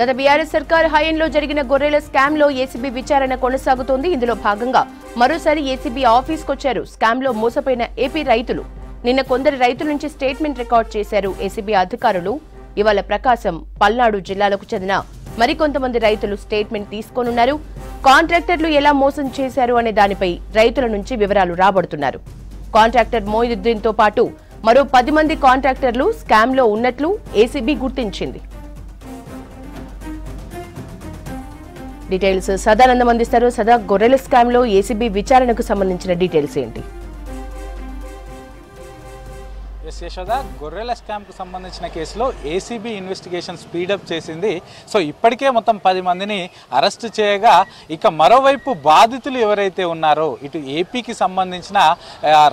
గత బీఆర్ఎస్ సర్కార్ హయాంలో జరిగిన గొర్రెల స్కామ్ లో ఏసీబీ విచారణ కొనసాగుతోంది. ఇందులో భాగంగా మరోసారి ఏసీబీ ఆఫీస్కొచ్చారు స్కామ్ లో మోసపోయిన ఏపీ రైతులు. నిన్న కొందరు రైతుల నుంచి స్టేట్మెంట్ రికార్డ్ చేశారు ఏసీబీ అధికారులు. ఇవాళ ప్రకాశం, పల్నాడు జిల్లాలకు చెందిన మరికొంతమంది రైతులు స్టేట్మెంట్ తీసుకోనున్నారు. కాంట్రాక్టర్లు ఎలా మోసం చేశారు అనే దానిపై రైతుల నుంచి వివరాలు రాబడుతున్నారు. కాంట్రాక్టర్ మోయినుద్దీన్ తో పాటు మరో 10 మంది కాంట్రాక్టర్లు స్కామ్ లో ఉన్నట్లు ఏసీబీ గుర్తించింది. డీటెయిల్స్ సదానందం అందిస్తారు. సదా, గొర్రెల స్కామ్ లో ఏసీబీ విచారణకు సంబంధించిన డీటెయిల్స్ ఏంటి? యశోద, గొర్రెల స్కామ్కు సంబంధించిన కేసులో ఏసీబీ ఇన్వెస్టిగేషన్ స్పీడప్ చేసింది. సో ఇప్పటికే మొత్తం 10 మందిని అరెస్ట్ చేయగా, ఇక మరోవైపు బాధితులు ఎవరైతే ఉన్నారో ఇటు ఏపీకి సంబంధించిన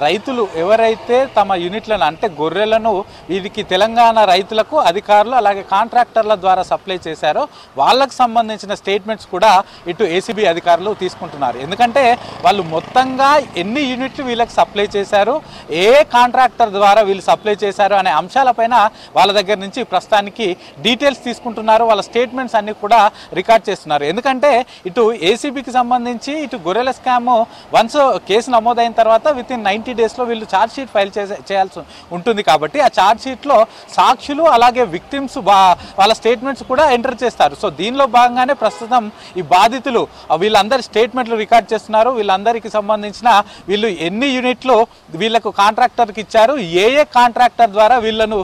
రైతులు ఎవరైతే తమ యూనిట్లను అంటే గొర్రెలను వీరికి తెలంగాణ రైతులకు అధికారులు అలాగే కాంట్రాక్టర్ల ద్వారా సప్లై చేశారో వాళ్ళకు సంబంధించిన స్టేట్మెంట్స్ కూడా ఇటు ఏసీబీ అధికారులు తీసుకుంటున్నారు. ఎందుకంటే వాళ్ళు మొత్తంగా ఎన్ని యూనిట్లు వీళ్ళకి సప్లై చేశారు, ఏ కాంట్రాక్టర్ ద్వారా వీళ్ళు సప్లై చేశారు అనే అంశాలపైన వాళ్ళ దగ్గర నుంచి ప్రస్తుతానికి డీటెయిల్స్ తీసుకుంటున్నారు. వాళ్ళ స్టేట్మెంట్స్ అన్ని కూడా రికార్డ్ చేస్తున్నారు. ఎందుకంటే ఇటు ఏసీబీకి సంబంధించి ఇటు గొర్రెల స్కామ్ వన్స్ కేసు నమోదైన తర్వాత వితిన్ 90 డేస్లో వీళ్ళు ఛార్జ్ షీట్ ఫైల్ చేయాల్సి ఉంటుంది. కాబట్టి ఆ ఛార్జ్ షీట్లో సాక్షులు అలాగే విక్టిమ్స్ వాళ్ళ స్టేట్మెంట్స్ కూడా ఎంటర్ చేస్తారు. సో దీనిలో భాగంగానే ప్రస్తుతం ఈ బాధితులు వీళ్ళందరి స్టేట్మెంట్లు రికార్డ్ చేస్తున్నారు. వీళ్ళందరికీ సంబంధించిన వీళ్ళు ఎన్ని యూనిట్లు వీళ్ళకు కాంట్రాక్టర్కి ఇచ్చారు, ఏ కాంట్రాక్టర్ ద్వారా వీళ్ళను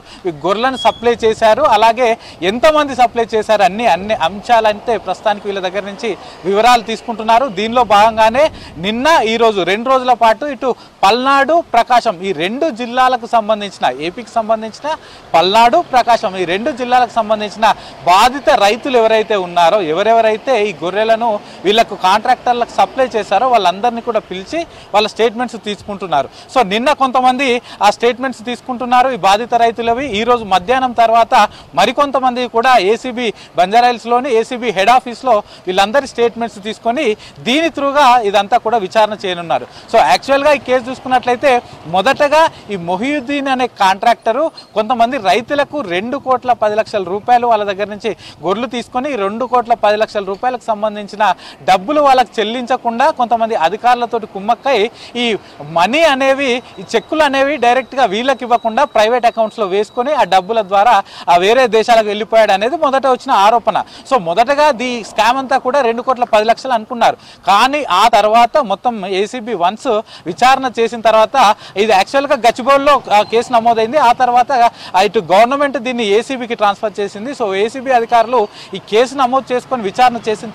గొర్రెలను సప్లై చేశారు, అలాగే ఎంతమంది సప్లై చేశారు అన్ని అంశాలంటే ప్రస్తుతానికి వీళ్ళ దగ్గర నుంచి వివరాలు తీసుకుంటున్నారు. దీనిలో భాగంగానే నిన్న ఈరోజు 2 రోజుల పాటు ఇటు పల్నాడు, ప్రకాశం ఈ 2 జిల్లాలకు సంబంధించిన ఏపీకి సంబంధించిన పల్నాడు, ప్రకాశం ఈ 2 జిల్లాలకు సంబంధించిన బాధిత రైతులు ఎవరైతే ఉన్నారో ఎవరెవరైతే ఈ గొర్రెలను వీళ్ళకు కాంట్రాక్టర్లకు సప్లై చేశారో వాళ్ళందరినీ కూడా పిలిచి వాళ్ళ స్టేట్మెంట్స్ తీసుకుంటున్నారు. సో నిన్న కొంతమంది ఆ స్టేట్మెంట్స్ తీసుకుంటున్నారు ఈ బాధిత రైతులవి. ఈ రోజు మధ్యాహ్నం తర్వాత మరికొంతమంది కూడా ఏసీబీ బంజారాహిల్స్లోని ఏసీబీ హెడ్ ఆఫీస్లో వీళ్ళందరి స్టేట్మెంట్స్ తీసుకొని దీని త్రూగా ఇదంతా కూడా విచారణ చేయనున్నారు. సో యాక్చువల్గా ఈ కేసు చూసుకున్నట్లయితే మొదటగా ఈ మొహియుద్దీన్ అనే కాంట్రాక్టరు కొంతమంది రైతులకు 2,10,00,000 రూపాయలు వాళ్ళ దగ్గర నుంచి గొర్రెలు తీసుకొని 2,10,00,000 రూపాయలకు సంబంధించిన డబ్బులు వాళ్ళకి చెల్లించకుండా కొంతమంది అధికారులతో కుమ్మక్కై ఈ మనీ అనేవి ఈ చెక్కులు అనేవి డైరెక్ట్గా వీళ్ళకి ఇవ్వకుండా ప్రైవేట్ అకౌంట్స్లో వేసుకొని ఆ డబ్బుల ద్వారా వేరే దేశాలకు వెళ్ళిపోయాడు అనేది మొదట వచ్చిన ఆరోపణ. సో మొదటగా ది స్కామ్ అంతా కూడా 2,10,00,000 అనుకున్నారు. కానీ ఆ తర్వాత మొత్తం ఏసీబీ వన్స్ విచారణ చేసిన తర్వాత ఇది యాక్చువల్గా గచ్చిబౌలిలో కేసు నమోదైంది. ఆ తర్వాత ఇటు గవర్నమెంట్ దీన్ని ఏసీబీకి ట్రాన్స్ఫర్ చేసింది. సో ఏసీబీ అధికారులు ఈ కేసు నమోదు చేసుకొని విచారణ చేసిన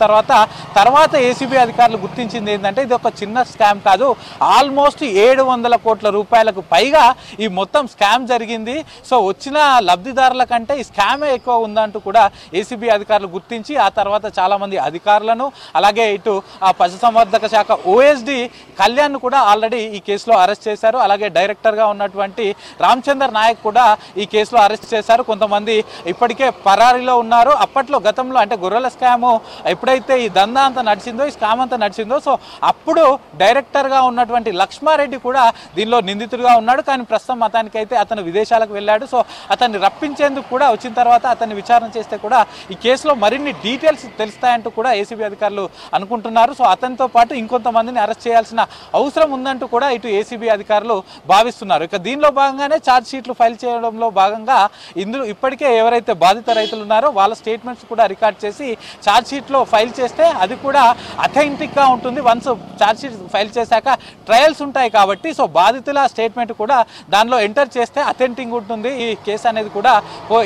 తర్వాత ఏసీబీ అధికారులు గుర్తించింది ఏంటంటే ఇది ఒక చిన్న స్కామ్ కాదు, ఆల్మోస్ట్ 700 కోట్ల రూపాయలకు పైగా ఈ మొత్తం స్కామ్ జరిగింది. సో వచ్చిన లబ్ధిదారుల కంటే ఈ స్కామే ఎక్కువ ఉందంటూ కూడా ఏసీబీ అధికారులు గుర్తించి ఆ తర్వాత చాలామంది అధికారులను అలాగే ఇటు పశుసంవర్ధక శాఖ ఓఎస్డి కళ్యాణ్ కూడా ఆల్రెడీ ఈ కేసులో అరెస్ట్ చేశారు. అలాగే డైరెక్టర్గా ఉన్నటువంటి రామచందర్ నాయక్ కూడా ఈ కేసులో అరెస్ట్ చేశారు. కొంతమంది ఇప్పటికే పరారీలో ఉన్నారు. అప్పట్లో గతంలో అంటే గొర్రెల స్కామ్ ఎప్పుడైతే ఈ దందా అంతా నడిచిందో ఈ స్కామ్ అంతా నడిచిందో సో అప్పుడు డైరెక్టర్గా ఉన్నటువంటి లక్ష్మారెడ్డి కూడా దీనిలో నిందితుడిగా ఉన్నాడు. కానీ ప్రస్తుతం అతనికైతే అతను విదేశాలకు వెళ్ళాడు. సో అతన్ని రప్పించేందుకు కూడా వచ్చిన తర్వాత అతన్ని విచారణ చేస్తే కూడా ఈ కేసులో మరిన్ని డీటెయిల్స్ తెలుస్తాయంటూ కూడా ఏసీబీ అధికారులు అనుకుంటున్నారు. సో అతనితో పాటు ఇంకొంతమందిని అరెస్ట్ చేయాల్సిన అవసరం ఉందంటూ కూడా ఇటు ఏసీబీ అధికారులు భావిస్తున్నారు. ఇక దీనిలో భాగంగానే ఛార్జ్ షీట్లు ఫైల్ చేయడంలో భాగంగా ఇందులో ఇప్పటికే ఎవరైతే బాధిత రైతులు ఉన్నారో వాళ్ళ స్టేట్మెంట్స్ కూడా రికార్డ్ చేసి ఛార్జ్ షీట్లో ఫైల్ చేస్తే అది కూడా అథెంటిక్గా ఉంటుంది. వన్స్ ఛార్జ్ షీట్ ఫైల్ చేశాక ట్రయల్స్ ఉంటాయి కాబట్టి సో బాధితుల స్టేట్మెంట్ కూడా దానిలో ఎంటర్ చేస్తే అథెంటిక్ ఉంటుంది ఈ కేసు అనేది కూడా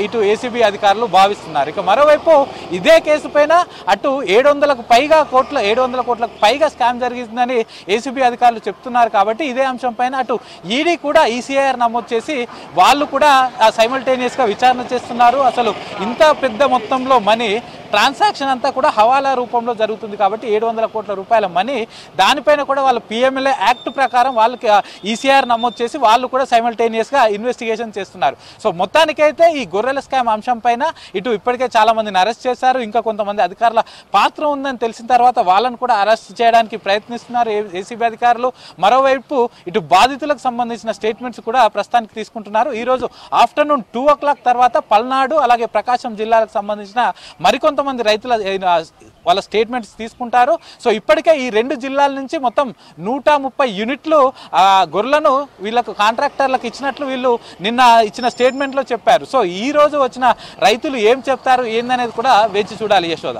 ఇటు ఏసీబీ అధికారులు భావిస్తున్నారు. ఇక మరోవైపు ఇదే కేసు పైన అటు 700 కోట్లకు పైగా స్కామ్ జరిగిందని ఏసీబీ అధికారులు చెప్తున్నారు. కాబట్టి ఇదే అంశం పైన అటు ఈడీ కూడా ఈసీఐఆర్ నమోదు చేసి వాళ్ళు కూడా సైమల్టేనియస్గా విచారణ చేస్తున్నారు. అసలు ఇంత పెద్ద మొత్తంలో మనీ ట్రాన్సాక్షన్ అంతా కూడా హవాలా రూపంలో జరుగుతుంది కాబట్టి 700 కోట్ల రూపాయల మనీ దానిపైన కూడా వాళ్ళు పిఎంఎల్ఏ యాక్ట్ ప్రకారం వాళ్ళకి ఈసీఆర్ నమోదు చేసి వాళ్ళు కూడా సైమల్టేనియస్ సీరియస్గా ఇన్వెస్టిగేషన్ చేస్తున్నారు. సో మొత్తానికైతే ఈ గొర్రెల స్కామ్ అంశం పైన ఇటు ఇప్పటికే చాలా మందిని అరెస్ట్ చేశారు. ఇంకా కొంతమంది అధికారుల పాత్ర ఉందని తెలిసిన తర్వాత వాళ్ళని కూడా అరెస్ట్ చేయడానికి ప్రయత్నిస్తున్నారు ఏసీబీ అధికారులు. మరోవైపు ఇటు బాధితులకు సంబంధించిన స్టేట్మెంట్స్ కూడా ప్రస్తుతానికి తీసుకుంటున్నారు. ఈరోజు ఆఫ్టర్నూన్ 2 o'clock తర్వాత పల్నాడు అలాగే ప్రకాశం జిల్లాలకు సంబంధించిన మరికొంతమంది రైతుల వాళ్ళ స్టేట్మెంట్స్ తీసుకుంటారు. సో ఇప్పటికే ఈ 2 జిల్లాల నుంచి మొత్తం 130 యూనిట్లు గొర్రెలను వీళ్ళకు కాంట్రాక్టర్లకు ఇచ్చినట్లు వీళ్ళు నిన్న ఇచ్చిన స్టేట్మెంట్లో చెప్పారు. సో ఈ రోజు వచ్చిన రైతులు ఏం చెప్తారు ఏందనేది కూడా వేచి చూడాలి యశోద.